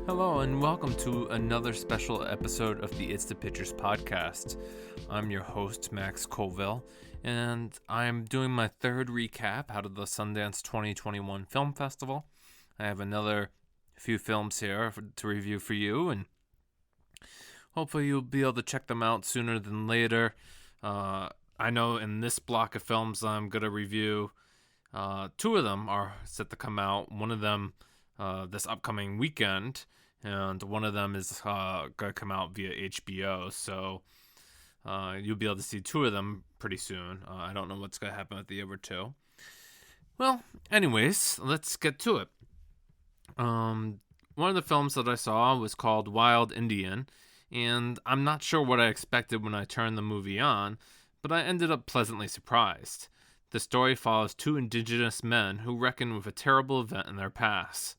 Hello and welcome to another special episode of the It's the Pictures podcast. I'm your host, Max Colville, and I'm doing my third recap out of the Sundance 2021 Film Festival. I have another few films here to review for you, and hopefully you'll be able to check them out sooner than later. I know in this block of films I'm going to review, two of them are set to come out. One of them this upcoming weekend, and one of them is going to come out via HBO, so you'll be able to see two of them pretty soon. I don't know what's going to happen with the other two. Well, anyways, let's get to it. One of the films that I saw was called Wild Indian, and I'm not sure what I expected when I turned the movie on, but I ended up pleasantly surprised. The story follows two indigenous men who reckon with a terrible event in their past.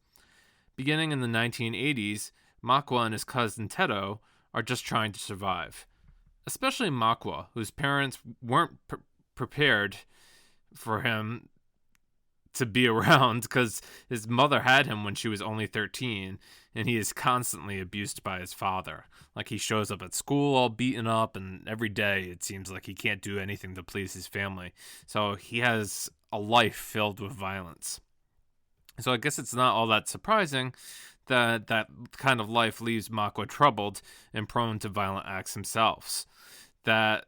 Beginning in the 1980s, Makwa and his cousin Tedo are just trying to survive. Especially Makwa, whose parents weren't prepared for him to be around because his mother had him when she was only 13, and he is constantly abused by his father. Like, he shows up at school all beaten up, and every day it seems like he can't do anything to please his family. So he has a life filled with violence. So I guess it's not all that surprising that that kind of life leaves Makwa troubled and prone to violent acts himself. That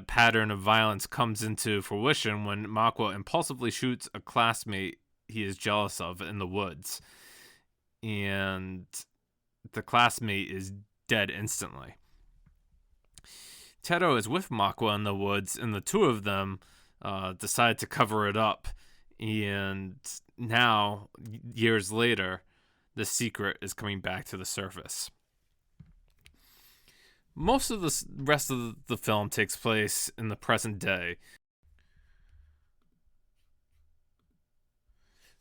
pattern of violence comes into fruition when Makwa impulsively shoots a classmate he is jealous of in the woods. And the classmate is dead instantly. Tedo is with Makwa in the woods, and the two of them decide to cover it up. And now, years later, the secret is coming back to the surface. Most of the rest of the film takes place in the present day.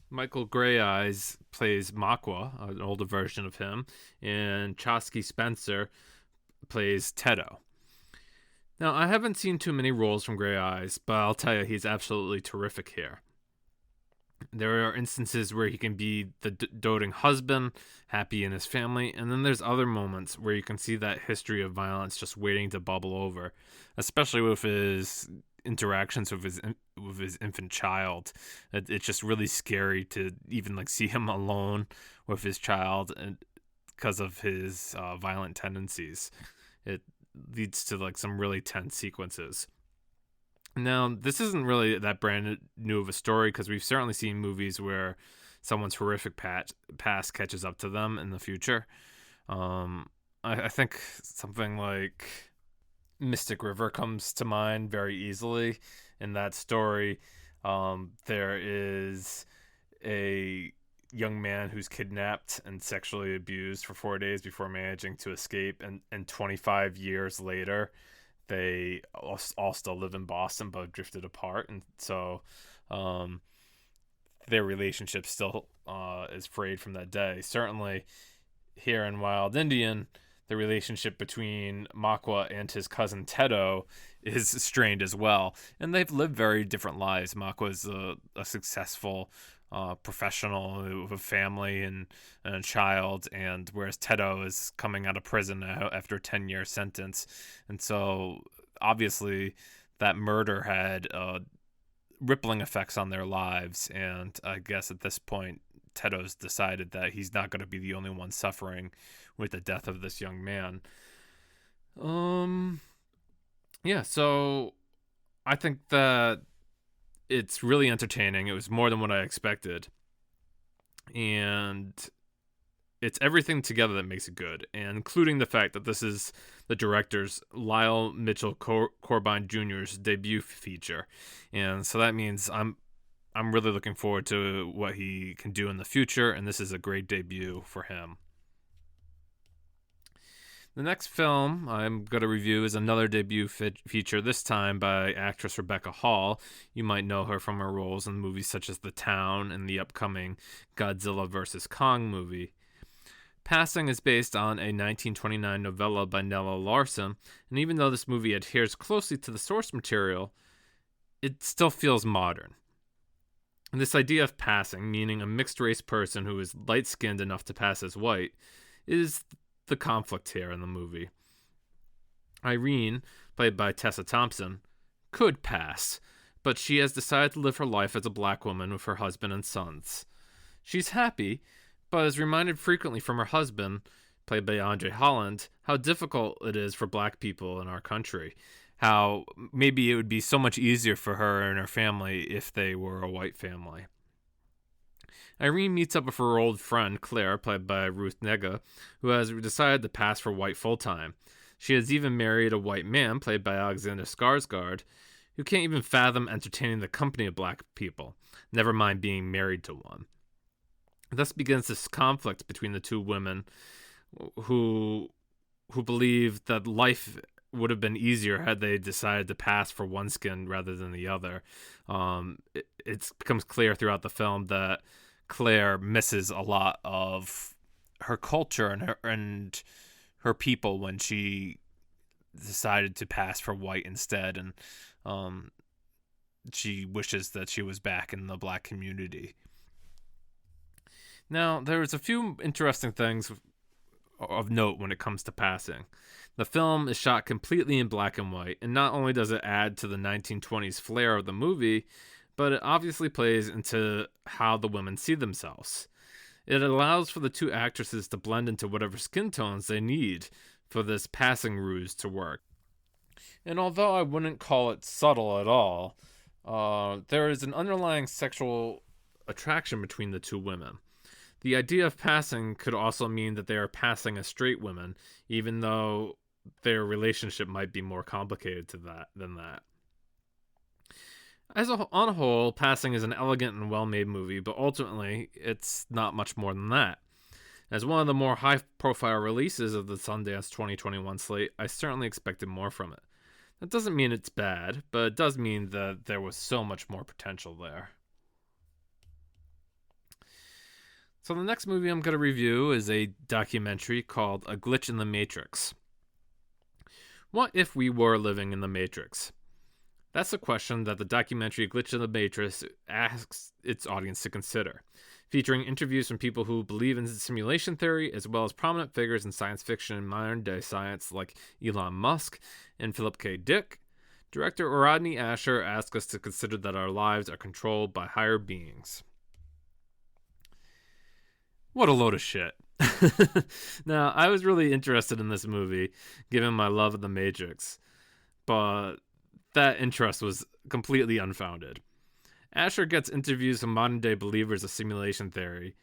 Michael Greyeyes plays Makwa, an older version of him, and Chosky Spencer plays Tedo. Now, I haven't seen too many roles from Greyeyes, but I'll tell you, he's absolutely terrific here. There are instances where he can be the doting husband, happy in his family, and then there's other moments where you can see that history of violence just waiting to bubble over, especially with his interactions with his infant child. It's just really scary to even see him alone with his child, and because of his violent tendencies, it leads to some really tense sequences. Now, this isn't really that brand new of a story, because we've certainly seen movies where someone's horrific past catches up to them in the future. I think something like Mystic River comes to mind very easily. In that story, there is a young man who's kidnapped and sexually abused for 4 days before managing to escape, and 25 years later, they all still live in Boston but drifted apart, and so their relationship still is frayed from that day. Certainly here in Wild Indian, the relationship between Makwa and his cousin Tedo is strained as well, and they've lived very different lives. Makwa's a successful professional with a family and a child, and whereas Tedo is coming out of prison now after a 10-year sentence. And so obviously that murder had rippling effects on their lives, and I guess at this point Tedo's decided that he's not going to be the only one suffering with the death of this young man. So I think that it's really entertaining. It was more than what I expected. And it's everything together that makes it good, and including the fact that this is the director's Lyle Mitchell Corbine Jr.'s debut feature. And so that means I'm really looking forward to what he can do in the future, and this is a great debut for him. The next film I'm going to review is another debut feature, this time by actress Rebecca Hall. You might know her from her roles in movies such as The Town and the upcoming Godzilla vs. Kong movie. Passing is based on a 1929 novella by Nella Larsen, and even though this movie adheres closely to the source material, it still feels modern. And this idea of passing, meaning a mixed race person who is light skinned enough to pass as white, is the conflict here in the movie. Irene, played by Tessa Thompson, could pass, but she has decided to live her life as a black woman with her husband and sons. She's happy, but is reminded frequently from her husband, played by Andre Holland, how difficult it is for black people in our country. How maybe it would be so much easier for her and her family if they were a white family. Irene meets up with her old friend, Claire, played by Ruth Negga, who has decided to pass for white full-time. She has even married a white man, played by Alexander Skarsgård, who can't even fathom entertaining the company of black people, never mind being married to one. Thus begins this conflict between the two women who believe that life would have been easier had they decided to pass for one skin rather than the other. It becomes clear throughout the film that Claire misses a lot of her culture and her people when she decided to pass for white instead, and she wishes that she was back in the black community. Now, there's a few interesting things of note when it comes to passing. The film is shot completely in black and white, and not only does it add to the 1920s flair of the movie, but it obviously plays into how the women see themselves. It allows for the two actresses to blend into whatever skin tones they need for this passing ruse to work. And although I wouldn't call it subtle at all, there is an underlying sexual attraction between the two women. The idea of passing could also mean that they are passing as straight women, even though their relationship might be more complicated than that. On a whole, Passing is an elegant and well-made movie, but ultimately, it's not much more than that. As one of the more high-profile releases of the Sundance 2021 slate, I certainly expected more from it. That doesn't mean it's bad, but it does mean that there was so much more potential there. So the next movie I'm going to review is a documentary called A Glitch in the Matrix. What if we were living in the Matrix? That's the question that the documentary A Glitch in the Matrix asks its audience to consider, featuring interviews from people who believe in simulation theory, as well as prominent figures in science fiction and modern-day science like Elon Musk and Philip K. Dick. Director Rodney Asher asks us to consider that our lives are controlled by higher beings. What a load of shit. Now, I was really interested in this movie, given my love of The Matrix, but that interest was completely unfounded. Asher gets interviews from modern-day believers of simulation theory,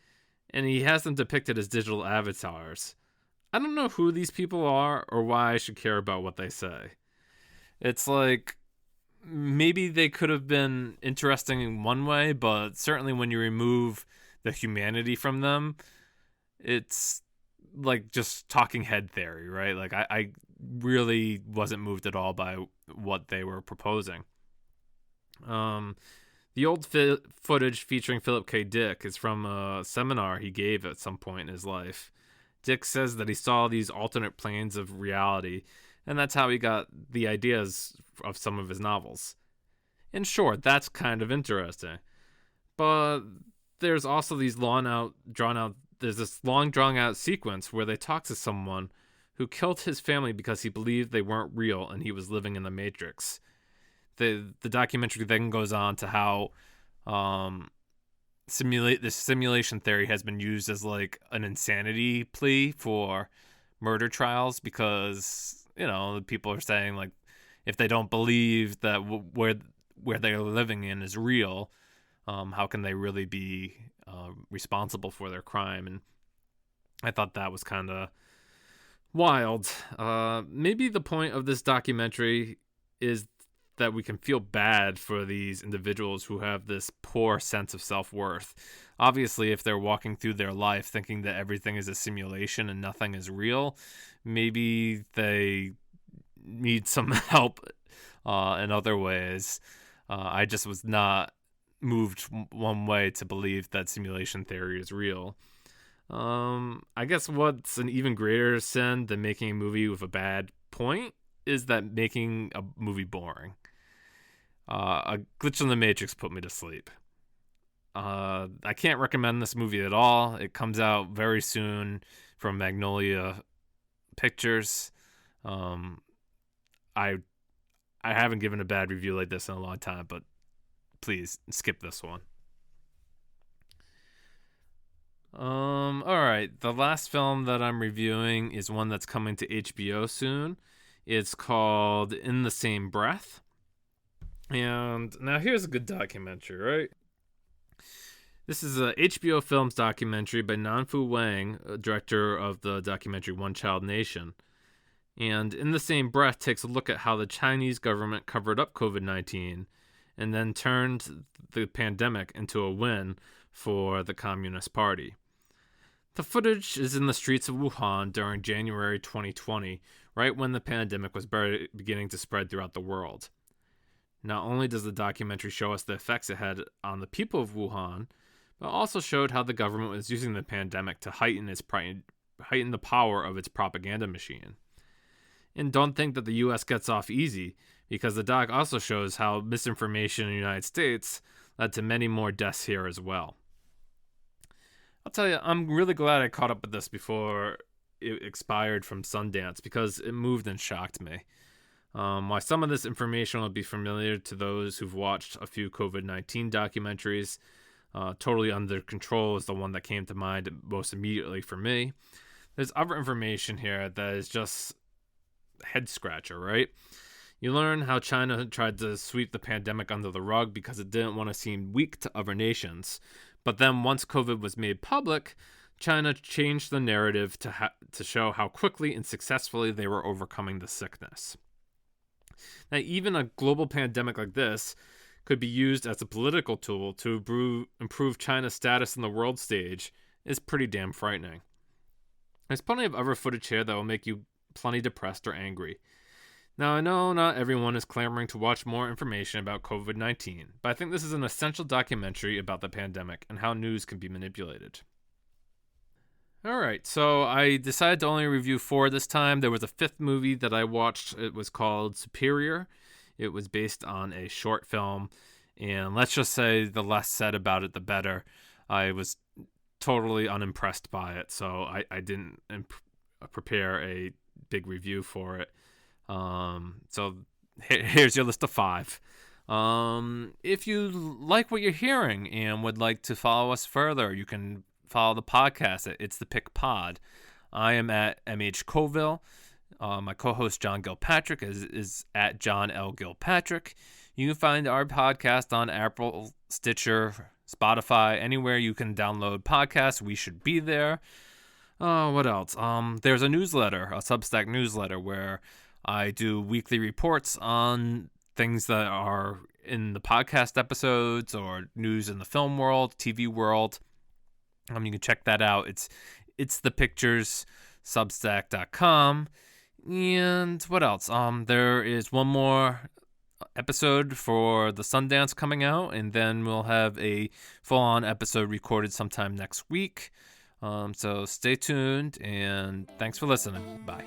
and he has them depicted as digital avatars. I don't know who these people are or why I should care about what they say. It's like, maybe they could have been interesting in one way, but certainly when you remove the humanity from them, it's like just talking head theory, right? Like I really wasn't moved at all by what they were proposing. The old footage featuring Philip K. Dick is from a seminar he gave at some point in his life. Dick says that he saw these alternate planes of reality, and that's how he got the ideas of some of his novels. In short, that's kind of interesting. But there's also these there's this long drawn out sequence where they talk to someone who killed his family because he believed they weren't real and he was living in the Matrix. The documentary then goes on to how this simulation theory has been used as like an insanity plea for murder trials, because people are saying, like, if they don't believe that where they're living in is real, how can they really be responsible for their crime? And I thought that was kind of wild. Maybe the point of this documentary is that we can feel bad for these individuals who have this poor sense of self-worth. Obviously, if they're walking through their life thinking that everything is a simulation and nothing is real, maybe they need some help in other ways. I just was not moved one way to believe that simulation theory is real. I guess what's an even greater sin than making a movie with a bad point is that making a movie boring. A glitch in the Matrix put me to sleep. I can't recommend this movie at all. It comes out very soon from Magnolia Pictures. I haven't given a bad review like this in a long time, but please skip this one. All right. The last film that I'm reviewing is one that's coming to HBO soon. It's called In the Same Breath. And now here's a good documentary, right? This is a HBO Films documentary by Nanfu Wang, director of the documentary One Child Nation. And In the Same Breath takes a look at how the Chinese government covered up COVID-19 and then turned the pandemic into a win for the Communist Party. The footage is in the streets of Wuhan during January 2020, right when the pandemic was beginning to spread throughout the world. Not only does the documentary show us the effects it had on the people of Wuhan, but also showed how the government was using the pandemic to heighten the power of its propaganda machine. And don't think that the U.S. gets off easy, because the doc also shows how misinformation in the United States led to many more deaths here as well. I'll tell you, I'm really glad I caught up with this before it expired from Sundance, because it moved and shocked me. While some of this information will be familiar to those who've watched a few COVID-19 documentaries, Totally Under Control is the one that came to mind most immediately for me. There's other information here that is just head scratcher, right? You learn how China tried to sweep the pandemic under the rug because it didn't want to seem weak to other nations. But then once COVID was made public, China changed the narrative to show how quickly and successfully they were overcoming the sickness. Now, even a global pandemic like this could be used as a political tool to improve China's status in the world stage is pretty damn frightening. There's plenty of other footage here that will make you plenty depressed or angry. Now, I know not everyone is clamoring to watch more information about COVID-19, but I think this is an essential documentary about the pandemic and how news can be manipulated. Alright, so I decided to only review 4 this time. There was a 5th movie that I watched. It was called Superior. It was based on a short film, and let's just say the less said about it, the better. I was totally unimpressed by it, so I didn't prepare a big review for it. So here's your list of 5. If you like what you're hearing and would like to follow us further, you can follow the podcast at It's the Pick Pod. I am at MH Colville. My co-host John Gilpatrick is at John L. Gilpatrick. You can find our podcast on Apple, Stitcher, Spotify, anywhere you can download podcasts. We should be there. What else? There's a newsletter, a Substack newsletter, where I do weekly reports on things that are in the podcast episodes or news in the film world, TV world. You can check that out. It's the pictures, substack.com. And what else? There is one more episode for the Sundance coming out, and then we'll have a full-on episode recorded sometime next week. So stay tuned, and thanks for listening. Bye.